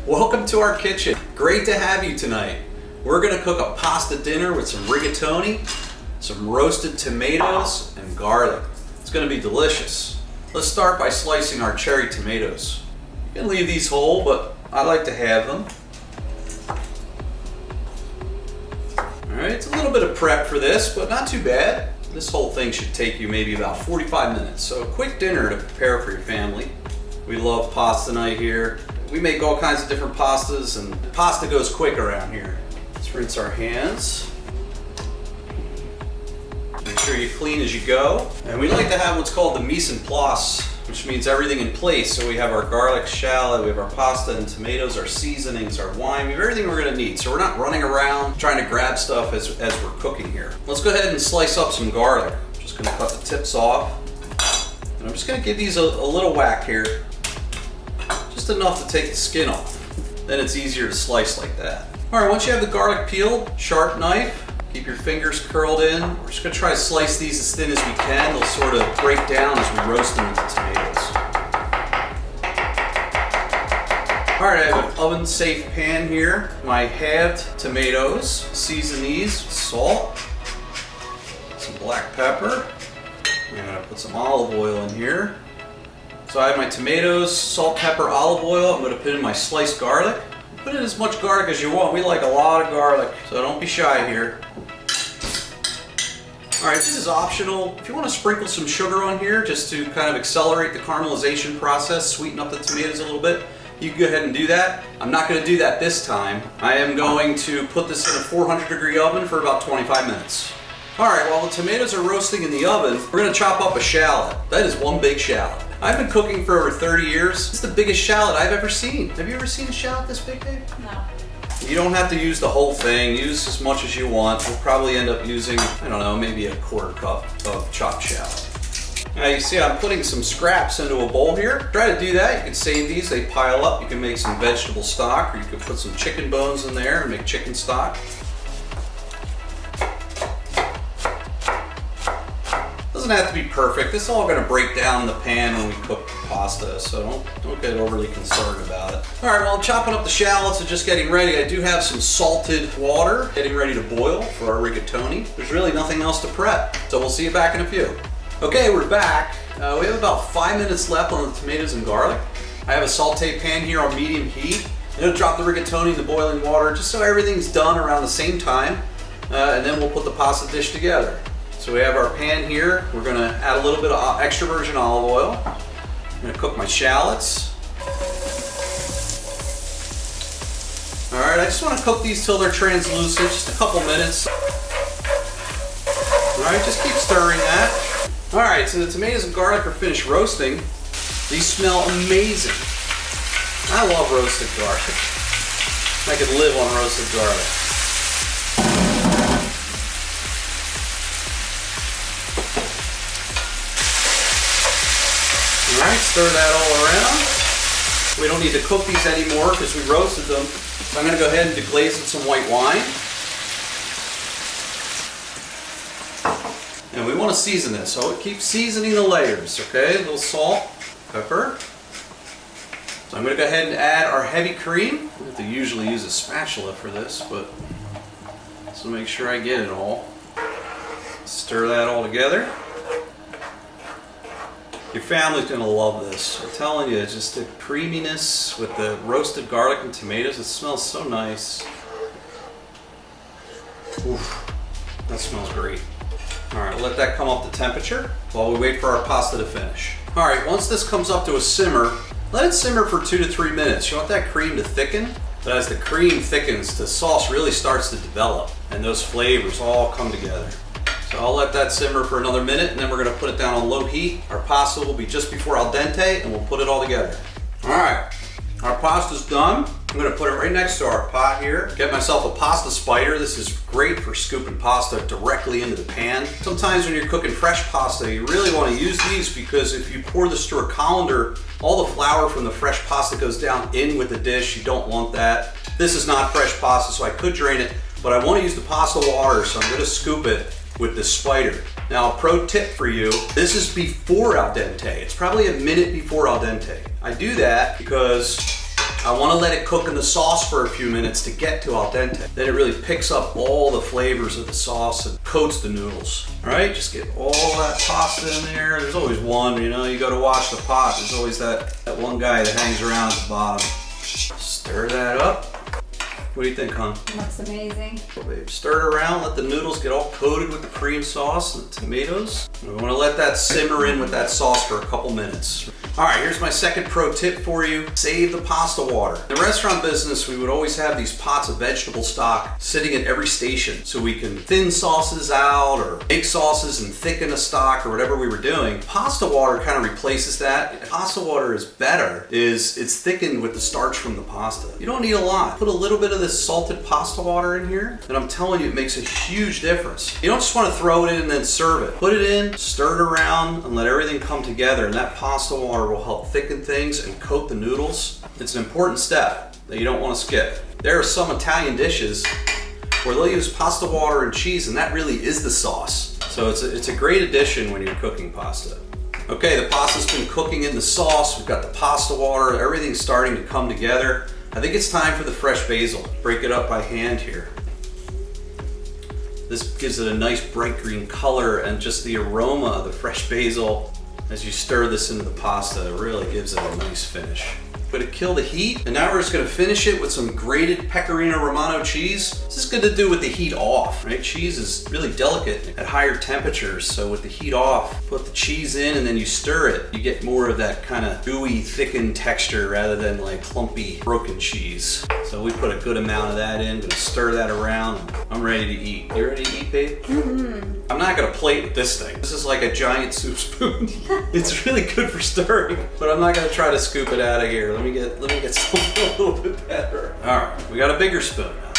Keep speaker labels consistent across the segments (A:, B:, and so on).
A: Welcome to our kitchen. Great to have you tonight. We're gonna cook a pasta dinner with some rigatoni, some roasted tomatoes, and garlic. It's gonna be delicious. Let's start by slicing our cherry tomatoes. You can leave these whole, but I like to have them. All right, it's a little bit of prep for this, but not too bad. This whole thing should take you maybe about 45 minutes. So a quick dinner to prepare for your family. We love pasta night here. We make all kinds of different pastas, and pasta goes quick around here. Let's rinse our hands. Make sure you clean as you go. And we like to have what's called the mise en place, which means everything in place. So we have our garlic, shallot, we have our pasta and tomatoes, our seasonings, our wine. We have everything we're gonna need. So we're not running around trying to grab stuff as we're cooking here. Let's go ahead and slice up some garlic. I'm just gonna cut the tips off. And I'm just gonna give these a little whack here. Just enough to take the skin off. Then it's easier to slice like that. All right, once you have the garlic peeled, sharp knife, keep your fingers curled in. We're just gonna try to slice these as thin as we can. They'll sort of break down as we roast them with the tomatoes. All right, I have an oven-safe pan here. My halved tomatoes. Season these with salt, some black pepper. I'm gonna put some olive oil in here. So I have my tomatoes, salt, pepper, olive oil. I'm gonna put in my sliced garlic. Put in as much garlic as you want. We like a lot of garlic, so don't be shy here. All right, this is optional. If you want to sprinkle some sugar on here just to kind of accelerate the caramelization process, sweeten up the tomatoes a little bit, you can go ahead and do that. I'm not going to do that this time. I am going to put this in a 400-degree oven for about 25 minutes. All right, while the tomatoes are roasting in the oven, we're going to chop up a shallot. That is one big shallot. I've been cooking for over 30 years. It's the biggest shallot I've ever seen. Have you ever seen a shallot this big, Dave?
B: No.
A: You don't have to use the whole thing. Use as much as you want. We'll probably end up using, I don't know, maybe a quarter cup of chopped shallot. Now you see I'm putting some scraps into a bowl here. Try to do that. You can save these. They pile up. You can make some vegetable stock, or you can put some chicken bones in there and make chicken stock. Doesn't have to be perfect. This is all going to break down in the pan when we cook pasta, so don't get overly concerned about it. All right, well, I'm chopping up the shallots and just getting ready. I do have some salted water getting ready to boil for our rigatoni. There's really nothing else to prep, so we'll see you back in a few. Okay, we're back. We have about 5 minutes left on the tomatoes and garlic. I have a saute pan here on medium heat. I'm going to drop the rigatoni in the boiling water just so everything's done around the same time, and then we'll put the pasta dish together. So we have our pan here. We're gonna add a little bit of extra virgin olive oil. I'm gonna cook my shallots. All right, I just wanna cook these till they're translucent, just a couple minutes. All right, just keep stirring that. All right, so the tomatoes and garlic are finished roasting. These smell amazing. I love roasted garlic. I could live on roasted garlic. All right, stir that all around. We don't need to cook these anymore because we roasted them. So I'm going to go ahead and deglaze with some white wine. And we want to season this, so keep seasoning the layers, okay? A little salt, pepper. So I'm going to go ahead and add our heavy cream. I have to usually use a spatula for this, but so make sure I get it all. Stir that all together. Your family's gonna love this. I'm telling you, it's just the creaminess with the roasted garlic and tomatoes. It smells so nice. Oof, that smells great. All right, let that come up to temperature while we wait for our pasta to finish. All right, once this comes up to a simmer, let it simmer for 2 to 3 minutes. You want that cream to thicken, but as the cream thickens, the sauce really starts to develop and those flavors all come together. So I'll let that simmer for another minute, and then we're gonna put it down on low heat. Our pasta will be just before al dente, and we'll put it all together. All right, our pasta's done. I'm gonna put it right next to our pot here. Get myself a pasta spider. This is great for scooping pasta directly into the pan. Sometimes when you're cooking fresh pasta, you really wanna use these because if you pour this through a colander, all the flour from the fresh pasta goes down in with the dish. You don't want that. This is not fresh pasta, so I could drain it, but I wanna use the pasta water, so I'm gonna scoop it with the spider. Now, a pro tip for you, this is before al dente. It's probably a minute before al dente. I do that because I want to let it cook in the sauce for a few minutes to get to al dente. Then it really picks up all the flavors of the sauce and coats the noodles. All right, just get all that pasta in there. There's always one, you know, you go to wash the pot. There's always that one guy that hangs around at the bottom. Stir that up. What do you think, hon?
B: Looks amazing.
A: Well, babe, stir it around, let the noodles get all coated with the cream sauce and the tomatoes. And we want to let that simmer in with that sauce for a couple minutes. All right, here's my second pro tip for you. Save the pasta water. In the restaurant business, we would always have these pots of vegetable stock sitting at every station so we can thin sauces out or make sauces and thicken a stock or whatever we were doing. Pasta water kind of replaces that. Pasta water is better, it's thickened with the starch from the pasta. You don't need a lot. Put a little bit of this salted pasta water in here, and I'm telling you, it makes a huge difference. You don't just want to throw it in and then serve it. Put it in, stir it around, and let everything come together, and that pasta water will help thicken things and coat the noodles. It's an important step that you don't want to skip. There are some Italian dishes where they'll use pasta water and cheese, and that really is the sauce. So it's a great addition when you're cooking pasta. Okay, the pasta's been cooking in the sauce. We've got the pasta water, everything's starting to come together. I think it's time for the fresh basil. Break it up by hand here. This gives it a nice bright green color, and just the aroma of the fresh basil as you stir this into the pasta, it really gives it a nice finish. But to kill the heat, and now we're just gonna finish it with some grated Pecorino Romano cheese. This is good to do with the heat off, right? Cheese is really delicate at higher temperatures, so with the heat off, put the cheese in and then you stir it. You get more of that kind of gooey, thickened texture rather than like clumpy, broken cheese. So we put a good amount of that in, gonna stir that around. I'm ready to eat. You ready to eat, babe?
B: Mm-hmm.
A: I'm not gonna plate with this thing. This is like a giant soup spoon. It's really good for stirring, but I'm not gonna try to scoop it out of here. Let me get something a little bit better. All right, we got a bigger spoon now.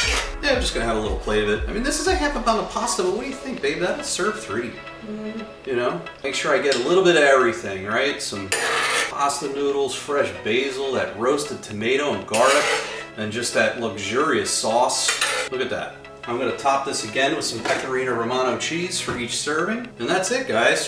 A: Yeah, I'm just gonna have a little plate of it. I mean, this is a half a pound of pasta, but what do you think, babe? That'd serve 3. You know? Make sure I get a little bit of everything, right? Some pasta noodles, fresh basil, that roasted tomato and garlic, and just that luxurious sauce. Look at that. I'm gonna top this again with some Pecorino Romano cheese for each serving. And that's it, guys.